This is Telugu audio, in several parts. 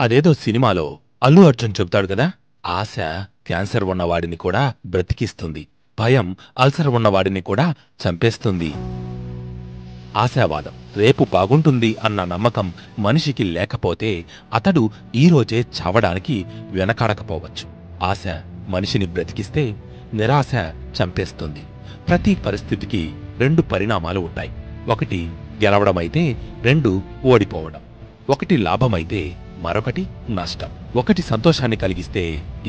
అదేదో సినిమాలో అల్లు అర్జున్ చెబుతాడు కదా, ఆశ క్యాన్సర్ ఉన్నవాడిని కూడా బ్రతికిస్తుంది, భయం అల్సర్ ఉన్నవాడిని కూడా చంపేస్తుంది. ఆశావాదం రేపు బాగుంటుంది అన్న నమ్మకం మనిషికి లేకపోతే అతడు ఈరోజే చావడానికి వెనకాడకపోవచ్చు. ఆశ మనిషిని బ్రతికిస్తే నిరాశ చంపేస్తుంది. ప్రతి పరిస్థితికి రెండు పరిణామాలు ఉంటాయి. ఒకటి గెలవడమైతే, రెండు ఓడిపోవడం. ఒకటి లాభమైతే, మరొకటి నష్టం. ఒకటి సంతోషాన్ని కలిగిస్తే,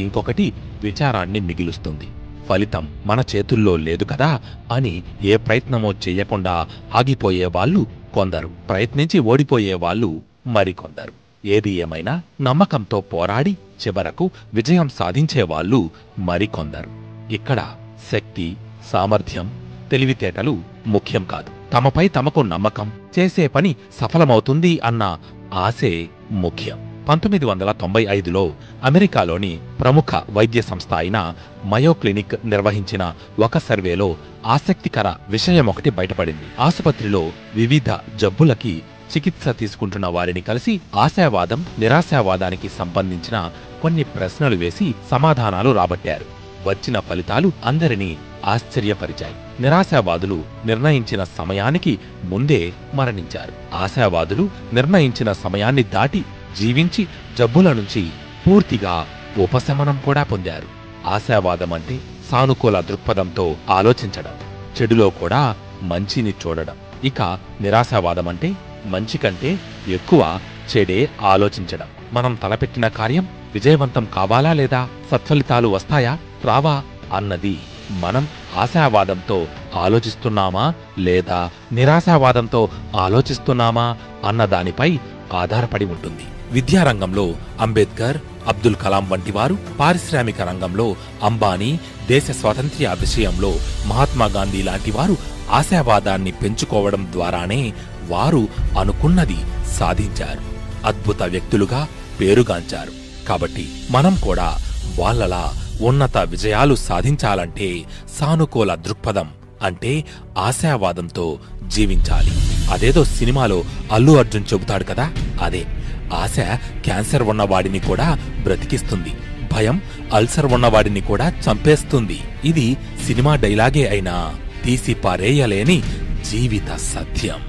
ఇంకొకటి విచారాన్ని మిగిలుస్తుంది. ఫలితం మన చేతుల్లో లేదు కదా అని ఏ ప్రయత్నమో చెయ్యకుండా ఆగిపోయేవాళ్లు కొందరు, ప్రయత్నించి ఓడిపోయేవాళ్లు మరికొందరు. ఏది ఏమైనా నమ్మకంతో పోరాడి చివరకు విజయం సాధించేవాళ్లు మరికొందరు. ఇక్కడ శక్తి, సామర్థ్యం, తెలివితేటలు ముఖ్యం కాదు. తమపై తమకు నమ్మకం, చేసే పని సఫలమవుతుంది అన్న ఆశే ముఖ్యం. 1995లో అమెరికాలోని ప్రముఖ వైద్య సంస్థ అయిన మయో క్లినిక్ నిర్వహించిన ఒక సర్వేలో ఆసక్తికర విషయమొకటి బయటపడింది. ఆసుపత్రిలో వివిధ జబ్బులకి చికిత్స తీసుకుంటున్న వారిని కలిసి ఆశావాదం, నిరాశావాదానికి సంబంధించిన కొన్ని ప్రశ్నలు వేసి సమాధానాలు రాబట్టారు. వచ్చిన ఫలితాలు అందరినీ ఆశ్చర్యపరిచాయి. నిరాశావాదులు నిర్ణయించిన సమయానికి ముందే మరణించారు. ఆశావాదులు నిర్ణయించిన సమయాన్ని దాటి జీవించి జబ్బుల నుంచి పూర్తిగా ఉపశమనం కూడా పొందారు. ఆశావాదం అంటే సానుకూల దృక్పథంతో ఆలోచించడం, చెడులో కూడా మంచిని చూడడం. ఇక నిరాశావాదం అంటే మంచి కంటే ఎక్కువ చెడే ఆలోచించడం. మనం తలపెట్టిన కార్యం విజయవంతం కావాలా లేదా, సత్ఫలితాలు వస్తాయా రావా అన్నది మనం ఆశావాదంతో ఆలోచిస్తున్నామా లేదా నిరాశావాదంతో ఆలోచిస్తున్నామా అన్నదానిపై ఆధారపడి ఉంటుంది. విద్యారంగంలో అంబేద్కర్, అబ్దుల్ కలాం వంటి వారు, పారిశ్రామిక రంగంలో అంబానీ, దేశ స్వాతంత్ర్య విషయంలో మహాత్మాగాంధీ లాంటి వారు ఆశావాదాన్ని పెంచుకోవడం ద్వారానే వారు అనుకున్నది సాధించారు. అద్భుత వ్యక్తులుగా పేరుగాంచారు. కాబట్టి మనం కూడా వాళ్ళలా ఉన్నత విజయాలు సాధించాలంటే సానుకూల దృక్పథం అంటే ఆశావాదంతో జీవించాలి. అదేదో సినిమాలో అల్లు అర్జున్ చెబుతాడు కదా, అదే ఆశ క్యాన్సర్ ఉన్నవాడిని కూడా బ్రతికిస్తుంది, భయం అల్సర్ ఉన్నవాడిని కూడా చంపేస్తుంది. ఇది సినిమా డైలాగే అయినా తీసి పారేయలేని జీవిత సత్యం.